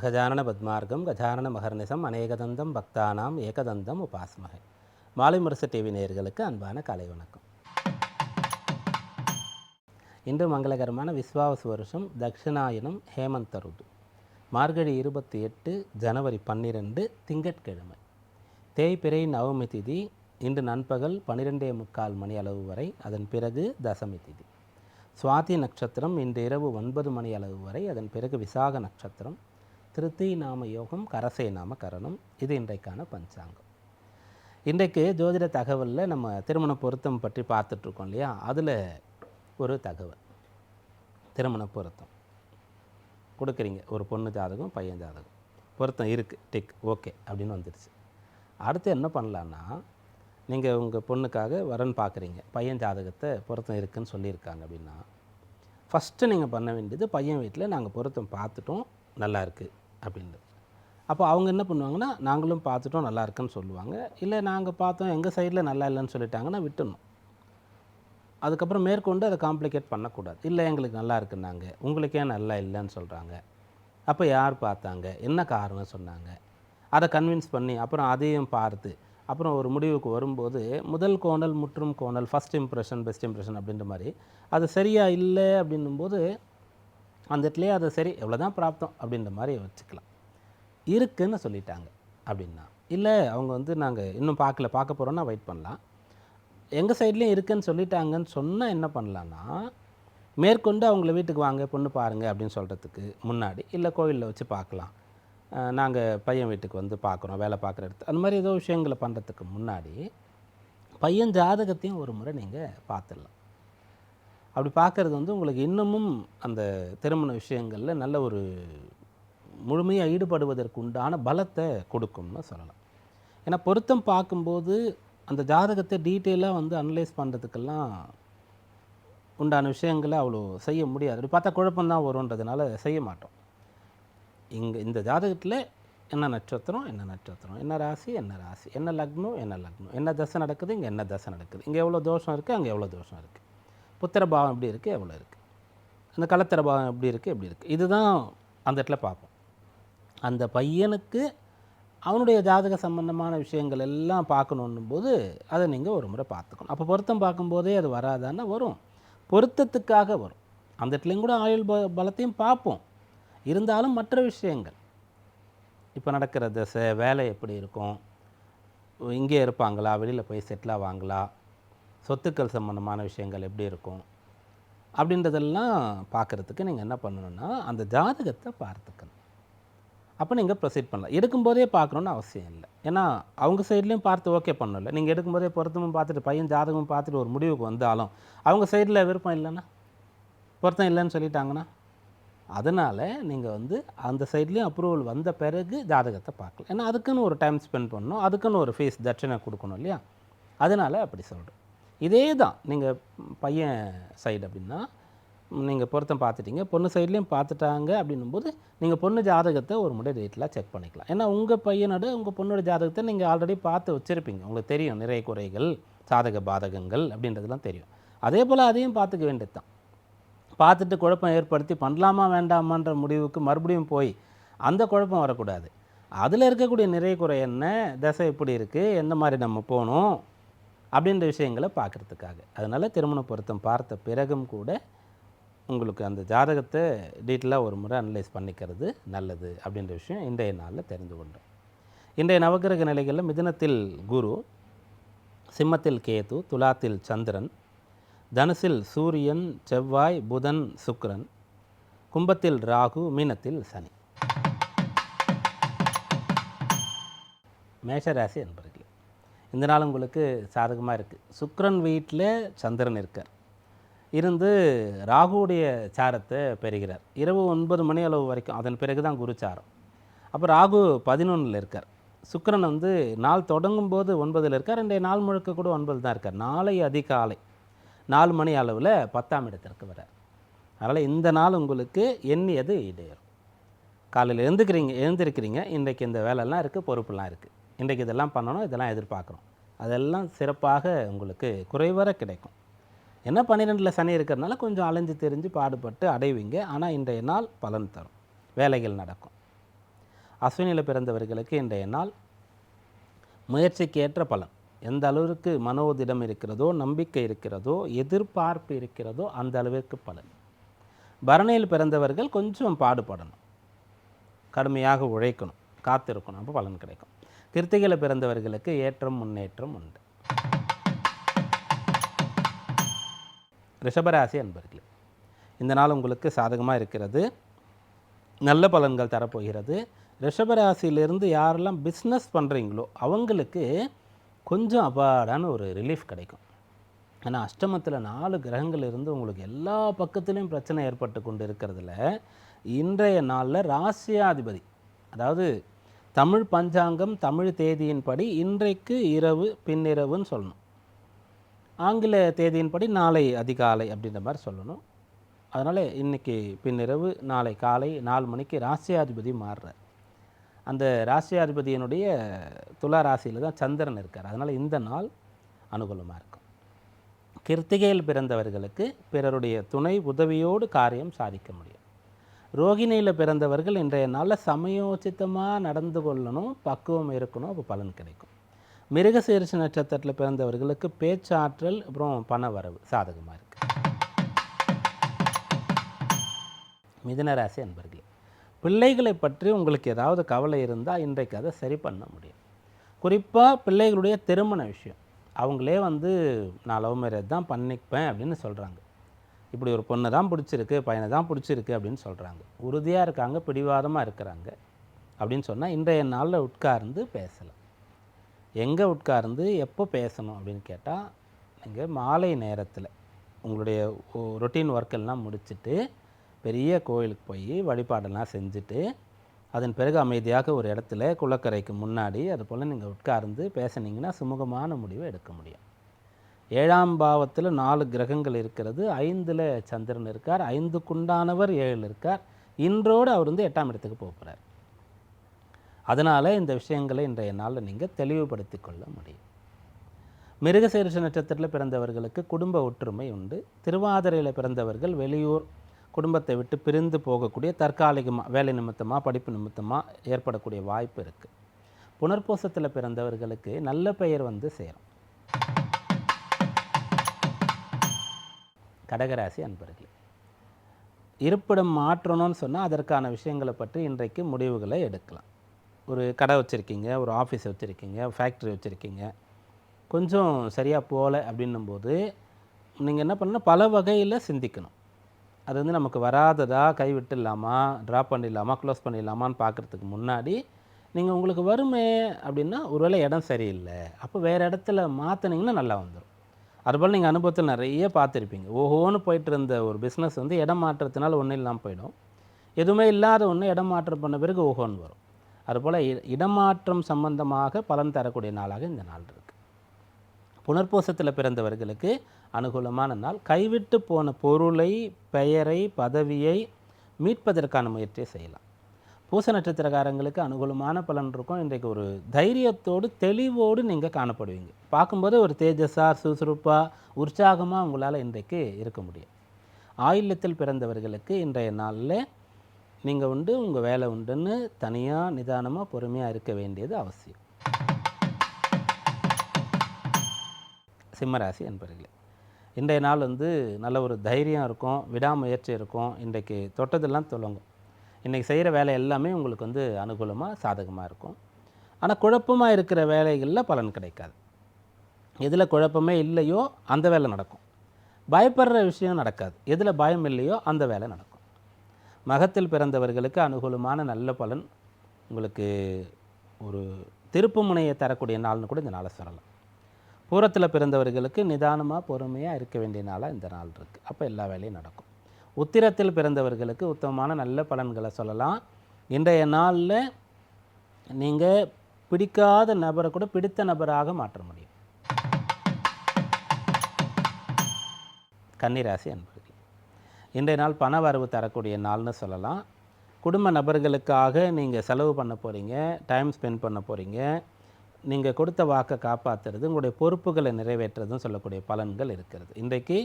அகஜானன பத்மார்க்கம் கஜானன மகர்நிசம் அநேகதந்தம் பக்தானாம் ஏகதந்தம் உபாஸ்மகை. மாலை முரசு டிவி நேயர்களுக்கு அன்பான காலை வணக்கம். இன்று மங்களகரமான விஸ்வாவசு வருஷம் தக்ஷிணாயனம் ஹேமந்த ருது, மார்கழி 28 ஜனவரி 12 திங்கட்கிழமை, தேய்பிறை நவமி திதி. இன்று நண்பகல் 12:45 மணி அளவு வரை, அதன் பிறகு தசமி திதி. சுவாதி நட்சத்திரம் இன்று இரவு 9 மணி அளவு வரை, அதன் பிறகு விசாக நட்சத்திரம். திருத்தி நாம யோகம், கரசே நாம கரணம். இது இன்றைக்கான பஞ்சாங்கம். இன்றைக்கு ஜோதிட தகவலில் நம்ம திருமண பொருத்தம் பற்றி பார்த்துட்ருக்கோம் இல்லையா, அதில் ஒரு தகவல். திருமண பொருத்தம் கொடுக்குறீங்க, ஒரு பொண்ணு ஜாதகம் பையன் ஜாதகம் பொருத்தம் இருக்குது, டிக் ஓகே அப்படின்னு வந்துடுச்சு. அடுத்து என்ன பண்ணலான்னா, நீங்கள் உங்கள் பொண்ணுக்காக வரன் பார்க்குறீங்க, பையன் ஜாதகத்தை பொருத்தம் இருக்குதுன்னு சொல்லியிருக்காங்க அப்படின்னா, ஃபஸ்ட்டு நீங்கள் பண்ண வேண்டியது பையன் வீட்டில் நாங்கள் பொருத்தம் பார்த்துட்டோம் நல்லா இருக்குது அப்படின்றது. அப்போ அவங்க என்ன பண்ணுவாங்கன்னா, நாங்களும் பார்த்துட்டோம் நல்லா இருக்குன்னு சொல்லுவாங்க. இல்லை நாங்கள் பார்த்தோம் எங்கள் சைடில் நல்லா இல்லைன்னு சொல்லிட்டாங்கன்னா விட்டுடணும். அதுக்கப்புறம் மேற்கொண்டு அதை காம்ப்ளிகேட் பண்ணக்கூடாது. இல்லை எங்களுக்கு நல்லா இருக்குன்னாங்க, உங்களுக்கே நல்லா இல்லைன்னு சொல்கிறாங்க, அப்போ யார் பார்த்தாங்க, என்ன காரணம் சொன்னாங்க, அதை கன்வின்ஸ் பண்ணி அப்புறம் அதையும் பார்த்து அப்புறம் ஒரு முடிவுக்கு வரும்போது முதல் கோணல் முற்றும் கோணல், ஃபஸ்ட் இம்ப்ரெஷன் பெஸ்ட் இம்ப்ரெஷன் அப்படின்ற மாதிரி அது சரியாக இல்லை அப்படின்னும்போது அந்த இடத்துலேயே அதை சரி எவ்வளோதான் பிராப்தம் அப்படின்ற மாதிரி வச்சுக்கலாம். இருக்குதுன்னு சொல்லிட்டாங்க அப்படின்னா, இல்லை அவங்க நாங்கள் இன்னும் பார்க்க போகிறோன்னா வெயிட் பண்ணலாம், எங்கள் சைட்லேயும் இருக்குதுன்னு சொல்லிட்டாங்கன்னு சொன்னால் என்ன பண்ணலான்னா, மேற்கொண்டு அவங்கள வீட்டுக்கு வாங்க பொண்ணு பாருங்கள் அப்படின்னு சொல்கிறதுக்கு முன்னாடி, இல்லை கோவிலில் வச்சு பார்க்கலாம், நாங்கள் பையன் வீட்டுக்கு வந்து பார்க்குறோம் வேலை பார்க்குற இடத்து, அந்த மாதிரி ஏதோ விஷயங்களை பண்ணுறதுக்கு முன்னாடி பையன் ஜாதகத்தையும் ஒரு முறை நீங்கள் பார்த்துடலாம். அப்படி பார்க்குறது உங்களுக்கு இன்னமும் அந்த திருமண விஷயங்களில் நல்ல ஒரு முழுமையாக ஈடுபடுவதற்கு உண்டான பலத்தை கொடுக்கும்னு சொல்லலாம். ஏன்னா பொருத்தம் பார்க்கும்போது அந்த ஜாதகத்தை டீட்டெயிலாக அனலைஸ் பண்ணுறதுக்கெல்லாம் உண்டான விஷயங்களை அவ்வளோ செய்ய முடியாது. அப்படி பார்த்தா குழப்பம்தான் வரும்ன்றதுனால செய்ய மாட்டோம். இந்த ஜாதகத்தில் என்ன நட்சத்திரம் என்ன ராசி என்ன லக்னம் என்ன தசை நடக்குது, இங்கே என்ன தசை நடக்குது, இங்கே எவ்வளோ தோஷம் இருக்குது, அங்கே எவ்வளோ தோஷம் இருக்குது, புத்திர பாவம் எப்படி இருக்குது, எவ்வளோ இருக்குது, அந்த கலத்திர பாவம் எப்படி இருக்குது, இதுதான் அந்த இடத்துல பார்ப்போம். அந்த பையனுக்கு அவனுடைய ஜாதக சம்பந்தமான விஷயங்கள் எல்லாம் பார்க்கணும் போது அதை நீங்கள் ஒரு முறை பார்த்துக்கணும். அப்போ பொருத்தம் பார்க்கும்போதே அது வராதான்னா வரும், பொருத்தத்துக்காக வரும். அந்த இடத்துலையும் கூட ஆயுள் பலத்தையும் பார்ப்போம். இருந்தாலும் மற்ற விஷயங்கள், இப்போ நடக்கிற தசை வேலை எப்படி இருக்கும், இங்கே இருப்பாங்களா, வெளியில் போய் செட்டில் ஆவாங்களா, சொத்துக்கள் சம்பந்தமான விஷயங்கள் எப்படி இருக்கும் அப்படின்றதெல்லாம் பார்க்குறதுக்கு நீங்கள் என்ன பண்ணணுன்னா, அந்த ஜாதகத்தை பார்த்துக்கணும். அப்போ நீங்கள் ப்ரொசீட் பண்ணலாம். எடுக்கும்போதே பார்க்கணுன்னு அவசியம் இல்லை. ஏன்னா அவங்க சைட்லேயும் பார்த்து ஓகே பண்ணல, நீங்கள் எடுக்கும்போதே பொருத்தமும் பார்த்துட்டு பையன் ஜாதகமும் பார்த்துட்டு ஒரு முடிவுக்கு வந்தாலும் அவங்க சைடில் விருப்பம் இல்லைன்னா, பொருத்தம் இல்லைன்னு சொல்லிட்டாங்கன்னா, அதனால் நீங்கள் அந்த சைட்லேயும் அப்ரூவல் வந்த பிறகு ஜாதகத்தை பார்க்கலாம். ஏன்னா அதுக்குன்னு ஒரு டைம் ஸ்பெண்ட் பண்ணணும், அதுக்குன்னு ஒரு ஃபீஸ் தட்சணை கொடுக்கணும் இல்லையா, அதனால் அப்படி சொல்கிறோம். இதே தான் நீங்கள் பையன் சைடு அப்படின்னா, நீங்கள் பொருத்தம் பார்த்துட்டீங்க, பொண்ணு சைட்லேயும் பார்த்துட்டாங்க அப்படின்னும்போது நீங்கள் பொண்ணு ஜாதகத்தை ஒரு முறை டீட்டெயிலாக செக் பண்ணிக்கலாம். ஏன்னா உங்கள் பையனோட உங்கள் பொண்ணோட ஜாதகத்தை நீங்கள் ஆல்ரெடி பார்த்து வச்சுருப்பீங்க, உங்களுக்கு தெரியும் நிறைய குறைகள் சாதக பாதகங்கள் அப்படின்றதுலாம் தெரியும். அதே போல் அதையும் பார்த்துக்க வேண்டியது தான். பார்த்துட்டு குழப்பம் ஏற்படுத்தி பண்ணலாமா வேண்டாமான்ற முடிவுக்கு மறுபடியும் போய் அந்த குழப்பம் வரக்கூடாது. அதில் இருக்கக்கூடிய நிறைய குறை என்ன, தசை எப்படி இருக்குது, எந்த மாதிரி நம்ம போகணும் அப்படின்ற விஷயங்களை பார்க்குறதுக்காக. அதனால் திருமண பொருத்தம் பார்த்த பிறகும் கூட உங்களுக்கு அந்த ஜாதகத்தை டீட்டெயிலாக ஒரு முறை அனலைஸ் பண்ணிக்கிறது நல்லது அப்படின்ற விஷயம் இன்றைய நாளில் தெரிந்து கொண்டோம். இன்றைய நவகிரக நிலைகளில் மிதுனத்தில் குரு, சிம்மத்தில் கேது, துலாத்தில் சந்திரன், தனுசில் சூரியன், செவ்வாய், புதன், சுக்கிரன், கும்பத்தில் ராகு, மீனத்தில் சனி. மேஷராசி என்பர்களே, இந்த நாள் உங்களுக்கு சாதகமாக இருக்குது. சுக்கிரன் வீட்டில் சந்திரன் இருக்கார், இருந்து ராகுவுடைய சாரத்தை பெறுகிறார் இரவு 9 மணி அளவு வரைக்கும், அதன் பிறகு தான் குருச்சாரம். அப்போ ராகு 11 இருக்கார். சுக்கிரன் நாள் தொடங்கும் போது 9 இருக்கார், இன்றைய நாள் முழுக்க கூட 9 தான் இருக்கார். நாளை அதிகாலை 4 மணி அளவில் 10ஆம் இடத்திற்கு வரார். அதனால் இந்த நாள் உங்களுக்கு எண்ணியது ஈடேறும். காலையில் எழுந்திருக்கிறீங்க, இன்றைக்கு இந்த வேலைலாம் இருக்குது, பொறுப்புலாம் இருக்குது, இன்றைக்கு இதெல்லாம் பண்ணணும், இதெல்லாம் எதிர்பார்க்குறோம், அதெல்லாம் சிறப்பாக உங்களுக்கு குறைவர கிடைக்கும். என்ன 12ல் சனி இருக்கிறதுனால கொஞ்சம் அலைஞ்சு தெரிஞ்சு பாடுபட்டு அடைவீங்க. ஆனால் இன்றைய நாள் பலன் தரும், வேலைகள் நடக்கும். அஸ்வினியில் பிறந்தவர்களுக்கு இன்றைய நாள் முயற்சிக்கேற்ற பலன். எந்த அளவிற்கு மனோதிடம் இருக்கிறதோ, நம்பிக்கை இருக்கிறதோ, எதிர்பார்ப்பு இருக்கிறதோ அந்த அளவிற்கு பலன். பரணியில் பிறந்தவர்கள் கொஞ்சம் பாடுபடணும், கடுமையாக உழைக்கணும், காத்திருக்கணும், அப்போ பலன் கிடைக்கும். கிருத்திகையில் பிறந்தவர்களுக்கு ஏற்றம் முன்னேற்றம் உண்டு. ரிஷபராசி அன்பர்களே, இந்த நாள் உங்களுக்கு சாதகமாக இருக்கிறது, நல்ல பலன்கள் தரப்போகிறது. ரிஷபராசியிலிருந்து யாரெல்லாம் பிஸ்னஸ் பண்ணுறீங்களோ அவங்களுக்கு கொஞ்சம் அபாடான ஒரு ரிலீஃப் கிடைக்கும். ஏன்னா அஷ்டமத்தில் 4 கிரகங்கள் இருந்து உங்களுக்கு எல்லா பக்கத்துலேயும் பிரச்சனை ஏற்பட்டு கொண்டு இருக்கிறதுல இன்றைய நாளில் ராசியாதிபதி, அதாவது தமிழ் பஞ்சாங்கம் தமிழ் தேதியின்படி இன்றைக்கு இரவு பின்னிரவுன்னு சொல்லணும், ஆங்கில தேதியின்படி நாளை அதிகாலை அப்படின்ற மாதிரி சொல்லணும். அதனால் இன்றைக்கி பின்னிரவு நாளை காலை 4 மணிக்கு ராசியாதிபதி மாறுறார். அந்த ராசியாதிபதியினுடைய துலா ராசியில் தான் சந்திரன் இருக்கார். அதனால் இந்த நாள் அனுகூலமாக இருக்கும். கிருத்திகையில் பிறந்தவர்களுக்கு பிறருடைய துணை உதவியோடு காரியம் சாதிக்க முடியும். ரோகிணியில் பிறந்தவர்கள் இன்றைய நாளில் சமயோசித்தமாக நடந்து கொள்ளணும், பக்குவம் இருக்கணும், அப்போ பலன் கிடைக்கும். மிருகசீரிஷ நட்சத்திரத்தில் பிறந்தவர்களுக்கு பேச்சாற்றல் அப்புறம் பண வரவு சாதகமாக இருக்குது. மிதுனராசி அன்பர்களே, பிள்ளைகளை பற்றி உங்களுக்கு ஏதாவது கவலை இருந்தால் இன்றைக்கு அதை சரி பண்ண முடியும். குறிப்பாக பிள்ளைகளுடைய திருமண விஷயம், அவங்களே நான் லவ் மேரேஜ் தான் பண்ணிப்பேன் அப்படின்னு சொல்கிறாங்க. இப்படி ஒரு பொண்ணை தான் பிடிச்சிருக்கு, பையனை தான் பிடிச்சிருக்கு அப்படின்னு சொல்கிறாங்க. உறுதியாக இருக்காங்க, பிடிவாதமாக இருக்கிறாங்க அப்படின்னு சொன்னால் இன்றைய நாளில் உட்கார்ந்து பேசலாம். எங்கே உட்கார்ந்து எப்போ பேசணும் அப்படின்னு கேட்டால், நீங்கள் மாலை நேரத்தில் உங்களுடைய ரொட்டீன் ஒர்க்கெல்லாம் முடிச்சுட்டு பெரிய கோயிலுக்கு போய் வழிபாடெல்லாம் செஞ்சுட்டு அதன் பிறகு அமைதியாக ஒரு இடத்துல குளக்கரைக்கு முன்னாடி அதுபோல் நீங்கள் உட்கார்ந்து பேசினீங்கன்னா சுமூகமான முடிவை எடுக்க முடியும். 7ஆம் பாவத்தில் 4 கிரகங்கள் இருக்கிறது, 5ல் சந்திரன் இருக்கார், 5க்குண்டானவர் 7 இருக்கார். இன்றோடு அவர் 8ஆம் இடத்துக்கு போகிறார். அதனால் இந்த விஷயங்களை இன்றைய நாளில் நீங்கள் தெளிவுபடுத்தி கொள்ள முடியும். மிருகசீரிஷ நட்சத்திரத்தில் பிறந்தவர்களுக்கு குடும்ப ஒற்றுமை உண்டு. திருவாதிரையில் பிறந்தவர்கள் வெளியூர் குடும்பத்தை விட்டு பிரிந்து போகக்கூடிய தற்காலிகமாக வேலை நிமித்தமாக படிப்பு நிமித்தமாக ஏற்படக்கூடிய வாய்ப்பு இருக்குது. புனர்பூசத்தில் பிறந்தவர்களுக்கு நல்ல பெயர் சேரும். கடகராசி அன்பர்களே, இருப்பிடம் மாற்றணும்னு சொன்னால் அதற்கான விஷயங்களை பற்றி இன்றைக்கு முடிவுகளை எடுக்கலாம். ஒரு கடை வச்சுருக்கீங்க, ஒரு ஆஃபீஸ் வச்சுருக்கீங்க, ஃபேக்ட்ரி வச்சுருக்கீங்க, கொஞ்சம் சரியாக போகலை அப்படின்னும்போது நீங்கள் என்ன பண்ணணும், பல வகையில் சிந்திக்கணும். அது நமக்கு வராததா, கைவிட்டுடலாமா, ட்ராப் பண்ணிடலாமா, க்ளோஸ் பண்ணிடலாமான்னு பார்க்குறதுக்கு முன்னாடி நீங்கள் உங்களுக்கு வருமே அப்படின்னா ஒருவேளை இடம் சரியில்லை, அப்போ வேறு இடத்துல மாற்றினீங்கன்னா நல்லா வந்துடும். அதுபோல் நீங்கள் அனுபவத்தில் நிறைய பார்த்துருப்பீங்க. ஓஹோன்னு போயிட்டு இருந்த ஒரு பிஸ்னஸ் இடம் மாற்றத்தினால ஒன்றும் இல்லாமல் போயிடும். எதுவுமே இல்லாத ஒன்று இடம் மாற்றம் பண்ண பிறகு ஓஹோன்னு வரும். அதுபோல் இடமாற்றம் சம்பந்தமாக பலன் தரக்கூடிய நாளாக இந்த நாள் இருக்குது. புனர்பூசத்தில் பிறந்தவர்களுக்கு அனுகூலமான நாள். கைவிட்டு போன பொருளை, பெயரை, பதவியை மீட்பதற்கான முயற்சியை செய்யலாம். பூச நட்சத்திரக்காரங்களுக்கு அனுகூலமான பலன் இருக்கும். இன்றைக்கு ஒரு தைரியத்தோடு தெளிவோடு நீங்கள் காணப்படுவீங்க. பார்க்கும்போது ஒரு தேஜஸாக, சுறுசுறுப்பாக, உற்சாகமாக உங்களால் இன்றைக்கு இருக்க முடியும். ஆயில்யத்தில் பிறந்தவர்களுக்கு இன்றைய நாளில் நீங்கள் உங்கள் வேலை உண்டுன்னு தனியாக நிதானமாக பொறுமையாக இருக்க வேண்டியது அவசியம். சிம்மராசி என்பர்களே, இன்றைய நாள் நல்ல ஒரு தைரியம் இருக்கும், விடாமுயற்சி இருக்கும். இன்றைக்கு தொட்டதெல்லாம் தொடங்கும். இன்றைக்கி செய்கிற வேலை எல்லாமே உங்களுக்கு அனுகூலமாக சாதகமாக இருக்கும். ஆனால் குழப்பமாக இருக்கிற வேலைகளில் பலன் கிடைக்காது. எதில் குழப்பமே இல்லையோ அந்த வேலை நடக்கும். பயப்படுற விஷயம் நடக்காது. எதில் பயம் இல்லையோ அந்த வேலை நடக்கும். மகத்தில் பிறந்தவர்களுக்கு அனுகூலமான நல்ல பலன், உங்களுக்கு ஒரு திருப்பு முனையை தரக்கூடிய நாள்னு கூட இந்த நாளை சொல்லலாம். பூரத்தில் பிறந்தவர்களுக்கு நிதானமாக பொறுமையாக இருக்க வேண்டிய நாளாக இந்த நாள் இருக்குது. அப்போ எல்லா வேலையும் நடக்கும். உத்திரத்தில் பிறந்தவர்களுக்கு உத்தமமான நல்ல பலன்களை சொல்லலாம். இன்றைய நாளில் நீங்கள் பிடிக்காத நபரை கூட பிடித்த நபராக மாற்ற முடியும். கன்னிராசி அன்பர்களே, இன்றைய நாள் பண வரவு தரக்கூடிய நாள்னு சொல்லலாம். குடும்ப நபர்களுக்காக நீங்கள் செலவு பண்ண போகிறீங்க, டைம் ஸ்பெண்ட் பண்ண போகிறீங்க. நீங்கள் கொடுத்த வாக்கை காப்பாற்றுறது, உங்களுடைய பொறுப்புகளை நிறைவேற்றுறதுன்னு சொல்லக்கூடிய பலன்கள் இருக்கிறது. இன்றைக்கு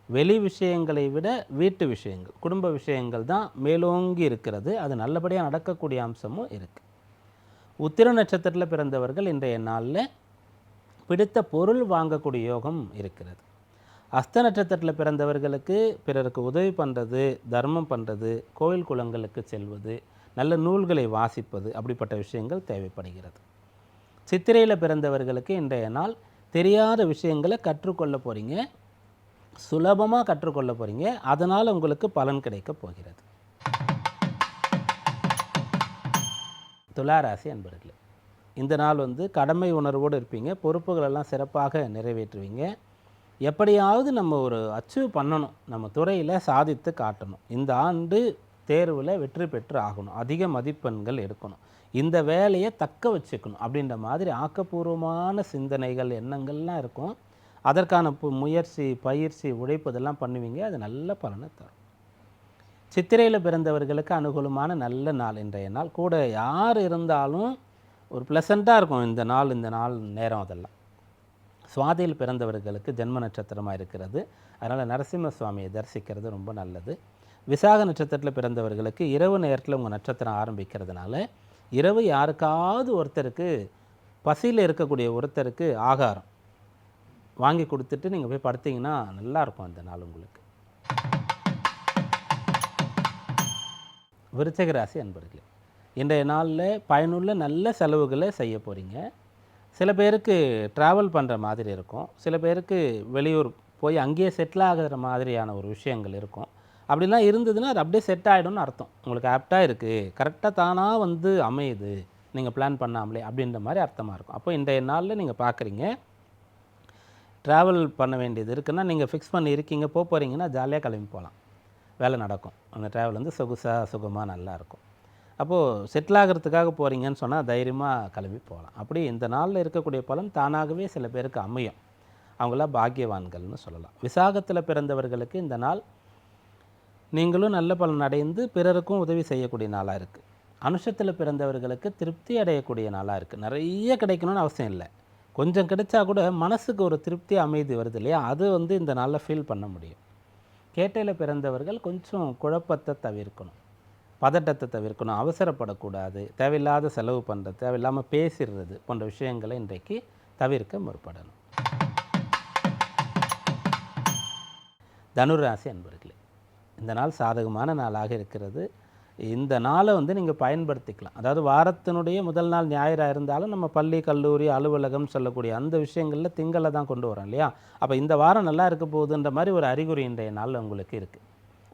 வெளி விஷயங்களை விட வீட்டு விஷயங்கள், குடும்ப விஷயங்கள் தான் மேலோங்கி இருக்கிறது. அது நல்லபடியாக நடக்கக்கூடிய அம்சமும் இருக்குது. உத்திர நட்சத்திரத்தில் பிறந்தவர்கள் இன்றைய நாளில் பிடித்த பொருள் வாங்கக்கூடிய யோகம் இருக்கிறது. அஸ்த நட்சத்திரத்தில் பிறந்தவர்களுக்கு பிறருக்கு உதவி பண்ணுறது, தர்மம் பண்ணுறது, கோயில் குளங்களுக்கு செல்வது, நல்ல நூல்களை வாசிப்பது, அப்படிப்பட்ட விஷயங்கள் தேவைப்படுகிறது. சித்திரையில் பிறந்தவர்களுக்கு இன்றைய நாள் தெரியாத விஷயங்களை கற்றுக்கொள்ள போகிறீங்க, சுலபமாக கற்றுக்கொள்ள போகிறீங்க, அதனால் உங்களுக்கு பலன் கிடைக்க போகிறது. துளாராசி அன்பர்களே, இந்த நாள் கடமை உணர்வோடு இருப்பீங்க, பொறுப்புகளெல்லாம் சிறப்பாக நிறைவேற்றுவீங்க. எப்படியாவது நம்ம ஒரு அச்சீவ் பண்ணணும், நம்ம துறையில் சாதித்து காட்டணும், இந்த ஆண்டு தேர்வில் வெற்றி பெற்று ஆகணும், அதிக மதிப்பெண்கள் எடுக்கணும், இந்த வேலையை தக்க வச்சுக்கணும் அப்படின்ற மாதிரி ஆக்கப்பூர்வமான சிந்தனைகள் எண்ணங்கள்லாம் இருக்கும். அதற்கான முயற்சி, பயிற்சி, உழைப்பு இதெல்லாம் பண்ணுவீங்க, அது நல்ல பலனை தரும். சித்திரையில் பிறந்தவர்களுக்கு அனுகூலமான நல்ல நாள் இன்றைய நாள். கூட யார் இருந்தாலும் ஒரு ப்ளசண்ட்டாக இருக்கும் இந்த நாள் நேரம். அதெல்லாம் சுவாதியில் பிறந்தவர்களுக்கு ஜென்ம நட்சத்திரமாக இருக்கிறது, அதனால் நரசிம்ம சுவாமியை தரிசிக்கிறது ரொம்ப நல்லது. விசாக நட்சத்திரத்தில் பிறந்தவர்களுக்கு இரவு நேரத்தில் உங்கள் நட்சத்திரம் ஆரம்பிக்கிறதுனால இரவு யாருக்காவது ஒருத்தருக்கு, பசியில் இருக்கக்கூடிய ஒருத்தருக்கு ஆகாரம் வாங்கி கொடுத்துட்டு நீங்கள் போய் படுத்திங்கன்னா நல்லாயிருக்கும் அந்த நாள் உங்களுக்கு. விருச்சிக ராசி அன்பர்களே, இன்றைய நாளில் பயனுள்ள நல்ல செலவுகளை செய்ய போகிறீங்க. சில பேருக்கு ட்ராவல் பண்ணுற மாதிரி இருக்கும், சில பேருக்கு வெளியூர் போய் அங்கேயே செட்டில் ஆகிற மாதிரியான ஒரு விஷயங்கள் இருக்கும். அப்படிலாம் இருந்ததுன்னா அது அப்படியே செட் ஆகிடும்னு அர்த்தம். உங்களுக்கு ஆப்டாக இருக்குது, கரெக்டாக தானாக அமையுது, நீங்கள் பிளான் பண்ணாமலே அப்படின்ற மாதிரி அர்த்தமாக இருக்கும். அப்போ இன்றைய நாளில் நீங்கள் பார்க்குறீங்க, ட்ராவல் பண்ண வேண்டியது இருக்குன்னா நீங்கள் ஃபிக்ஸ் பண்ணி இருக்கீங்க, போகிறீங்கன்னா ஜாலியாக கிளம்பி போகலாம், வேலை நடக்கும். அந்த ட்ராவல் சுகமாக நல்லாயிருக்கும். அப்போது செட்டில் ஆகிறதுக்காக போகிறீங்கன்னு சொன்னால் தைரியமாக கிளம்பி போகலாம். அப்படி இந்த நாளில் இருக்கக்கூடிய பலன் தானாகவே சில பேருக்கு அமையும், அவங்களாம் பாக்கியவான்கள்னு சொல்லலாம். விசாகத்தில் பிறந்தவர்களுக்கு இந்த நாள் நீங்களும் நல்ல பலன் அடைந்து பிறருக்கும் உதவி செய்யக்கூடிய நாளாக இருக்குது. அனுஷத்தில் பிறந்தவர்களுக்கு திருப்தி அடையக்கூடிய நாளாக இருக்குது. நிறைய கிடைக்கணும்னு அவசியம் இல்லை, கொஞ்சம் கிடைச்சா கூட மனசுக்கு ஒரு திருப்தி அமைதி வருது இல்லையா, அது இந்த நாளில் ஃபீல் பண்ண முடியும். கேட்டையில் பிறந்தவர்கள் கொஞ்சம் குழப்பத்தை தவிர்க்கணும், பதட்டத்தை தவிர்க்கணும், அவசரப்படக்கூடாது, தேவையில்லாத செலவு பண்ணுறது, தேவையில்லாமல் பேசிடுறது போன்ற விஷயங்களை இன்றைக்கு தவிர்க்க முற்படணும். தனுராசி அன்பர்களே, இந்த நாள் சாதகமான நாளாக இருக்கிறது. இந்த நாளை நீங்கள் பயன்படுத்திக்கலாம். அதாவது வாரத்தினுடைய முதல் நாள் ஞாயிறாக இருந்தாலும் நம்ம பள்ளி, கல்லூரி, அலுவலகம் சொல்லக்கூடிய அந்த விஷயங்களில் திங்களை தான் கொண்டு வரோம் இல்லையா. அப்போ இந்த வாரம் நல்லா இருக்க போகுதுன்ற மாதிரி ஒரு அறிகுறி இன்றைய நாளில் உங்களுக்கு இருக்குது.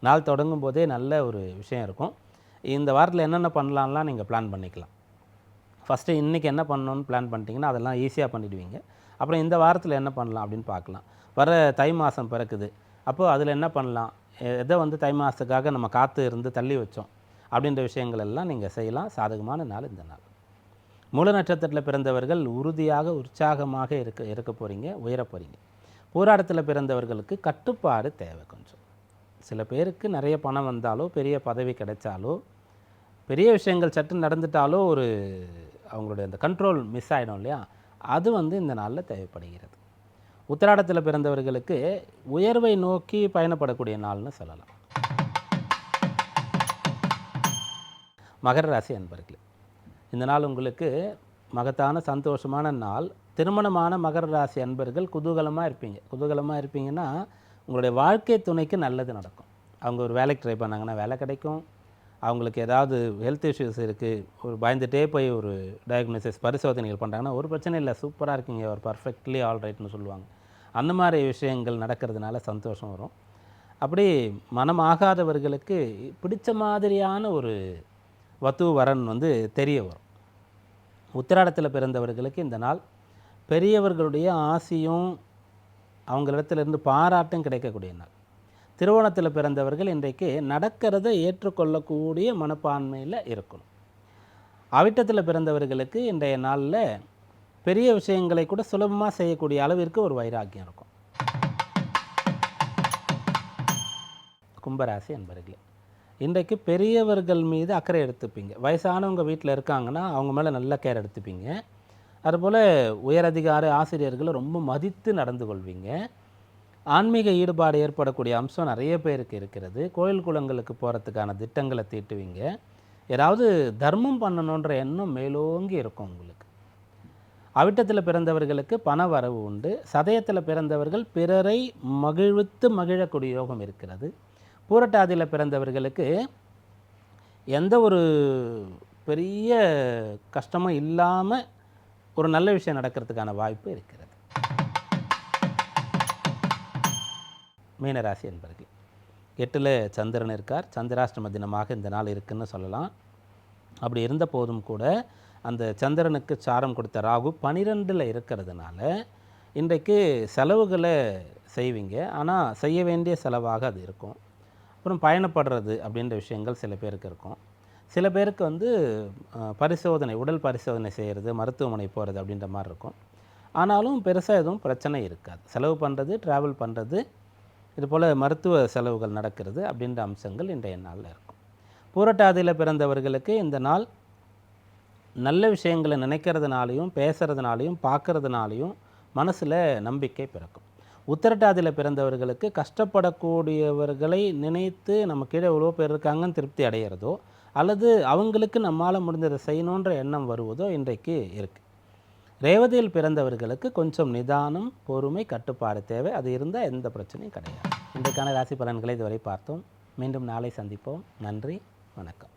நாள் தொடங்கும் போதே நல்ல ஒரு விஷயம் இருக்கும். இந்த வாரத்தில் என்னென்ன பண்ணலாம்லாம் நீங்கள் பிளான் பண்ணிக்கலாம். ஃபஸ்ட்டு இன்றைக்கி என்ன பண்ணணும்னு பிளான் பண்ணிட்டீங்கன்னா அதெல்லாம் ஈஸியாக பண்ணிவிடுவீங்க. அப்புறம் இந்த வாரத்தில் என்ன பண்ணலாம் அப்படின்னு பார்க்கலாம். வர தை மாதம் பிறக்குது, அப்போது அதில் என்ன பண்ணலாம், எதை தை மாதத்துக்காக நம்ம காற்று இருந்து தள்ளி வச்சோம் அப்படின்ற விஷயங்கள் எல்லாம் நீங்கள் செய்யலாம். சாதகமான நாள் இந்த நாள். மூல நட்சத்திரத்தில் பிறந்தவர்கள் உறுதியாக உற்சாகமாக இருக்க போகிறீங்க, உயர போகிறீங்க. போராட்டத்தில் பிறந்தவர்களுக்கு கட்டுப்பாடு தேவை. கொஞ்சம் சில பேருக்கு நிறைய பணம் வந்தாலோ, பெரிய பதவி கிடைச்சாலோ, பெரிய விஷயங்கள் சற்று நடந்துட்டாலோ ஒரு அவங்களுடைய அந்த கண்ட்ரோல் மிஸ் ஆகிடும் இல்லையா, அது இந்த நாளில் தேவைப்படுகிறது. உத்திராடத்தில் பிறந்தவர்களுக்கு உயர்வை நோக்கி பயணப்படக்கூடிய நாள்னு சொல்லலாம். மகர ராசி அன்பர்களே, இந்த நாள் உங்களுக்கு மகத்தான சந்தோஷமான நாள். திருமணமான மகர ராசி அன்பர்கள் குதூகலமாக இருப்பீங்கன்னா உங்களுடைய வாழ்க்கை துணைக்கு நல்லது நடக்கும். அவங்க ஒரு வேலைக்கு ட்ரை பண்ணாங்கன்னா வேலை கிடைக்கும். அவங்களுக்கு ஏதாவது ஹெல்த் இஷ்யூஸ் இருக்குது, ஒரு பயந்துகிட்டே போய் ஒரு டயக்னோசிஸ் பரிசோதனைகள் பண்ணுறாங்கன்னா ஒரு பிரச்சனை இல்லை, சூப்பராக இருக்கீங்க, ஒரு பர்ஃபெக்ட்லி ஆல்ரைட்னு சொல்லுவாங்க. அந்த மாதிரி விஷயங்கள் நடக்கிறதுனால சந்தோஷம் வரும். அப்படி மனம் ஆகாதவர்களுக்கு பிடிச்ச மாதிரியான ஒரு வத்து வரன் தெரிய வரும். உத்திராடத்தில் பிறந்தவர்களுக்கு இந்த நாள் பெரியவர்களுடைய ஆசையும் அவங்களிடத்திலிருந்து பாராட்டும் கிடைக்கக்கூடிய நாள். திருவோணத்தில் பிறந்தவர்கள் இன்றைக்கு நடக்கிறத ஏற்றுக்கொள்ளக்கூடிய மனப்பான்மையில் இருக்கணும். அவிட்டத்தில் பிறந்தவர்களுக்கு இன்றைய நாளில் பெரிய விஷயங்களை கூட சுலபமாக செய்யக்கூடிய அளவிற்கு ஒரு வைராக்கியம் இருக்கும். கும்பராசி அன்பர்களே, இன்றைக்கு பெரியவர்கள் மீது அக்கறை எடுத்துப்பீங்க. வயசானவங்க வீட்டில் இருக்காங்கன்னா அவங்க மேலே நல்ல கேர் எடுத்துப்பீங்க. அதுபோல் உயரதிகார ஆசிரியர்களை ரொம்ப மதித்து நடந்து கொள்வீங்க. ஆன்மீக ஈடுபாடு ஏற்படக்கூடிய அம்சம் நிறைய பேருக்கு இருக்கிறது. கோயில் குளங்களுக்கு போகிறதுக்கான திட்டங்களை தீட்டுவீங்க. ஏதாவது தர்மம் பண்ணணுன்ற எண்ணம் மேலோங்கி இருக்கும் உங்களுக்கு. அவிட்டத்தில் பிறந்தவர்களுக்கு பண வரவு உண்டு. சதயத்தில் பிறந்தவர்கள் பிறரை மகிழ்வித்து மகிழக்கூடிய யோகம் இருக்கிறது. பூரட்டாதியில் பிறந்தவர்களுக்கு எந்த ஒரு பெரிய கஷ்டமும் இல்லாமல் ஒரு நல்ல விஷயம் நடக்கிறதுக்கான வாய்ப்பு இருக்கிறது. மீனராசி என்பர்கள் 8ல் சந்திரன் இருக்கார். சந்திராஷ்டம தினமாக இந்த நாள் இருக்குன்னு சொல்லலாம். அப்படி இருந்த போதும் கூட அந்த சந்திரனுக்கு சாரம் கொடுத்த ராகு 12ல் இருக்கிறதுனால இன்றைக்கு செலவுகளை செய்வீங்க. ஆனால் செய்ய வேண்டிய செலவாக அது இருக்கும். அப்புறம் பயணப்படுறது அப்படின்ற விஷயங்கள் சில பேருக்கு இருக்கும். சில பேருக்கு பரிசோதனை, உடல் பரிசோதனை செய்கிறது, மருத்துவமனை போகிறது அப்படின்ற மாதிரி இருக்கும். ஆனாலும் பெருசாக எதுவும் பிரச்சனை இருக்காது. செலவு பண்ணுறது, ட்ராவல் பண்ணுறது, இதுபோல் மருத்துவ செலவுகள் நடக்கிறது அப்படின்ற அம்சங்கள் இன்றைய நாளில் இருக்கும். பூரட்டாதியில் பிறந்தவர்களுக்கு இந்த நாள் நல்ல விஷயங்களை நினைக்கிறதுனாலையும் பேசுகிறதுனாலையும் பார்க்கறதுனாலையும் மனசில் நம்பிக்கை பிறக்கும். உத்திரட்டாதியில் பிறந்தவர்களுக்கு கஷ்டப்படக்கூடியவர்களை நினைத்து நம்ம கீழே எவ்வளோ பேர் இருக்காங்கன்னு திருப்தி அடைகிறதோ அல்லது அவங்களுக்கு நம்மால் முடிஞ்சதை செய்யணுன்ற எண்ணம் வருவதோ இன்றைக்கு இருக்குது. ரேவதியில் பிறந்தவர்களுக்கு கொஞ்சம் நிதானம், பொறுமை, கட்டுப்பாடு தேவை. அது இருந்தால் எந்த பிரச்சனையும் கிடையாது. இன்றைக்கான ராசி பலன்களை இதுவரை பார்த்தோம். மீண்டும் நாளை சந்திப்போம். நன்றி, வணக்கம்.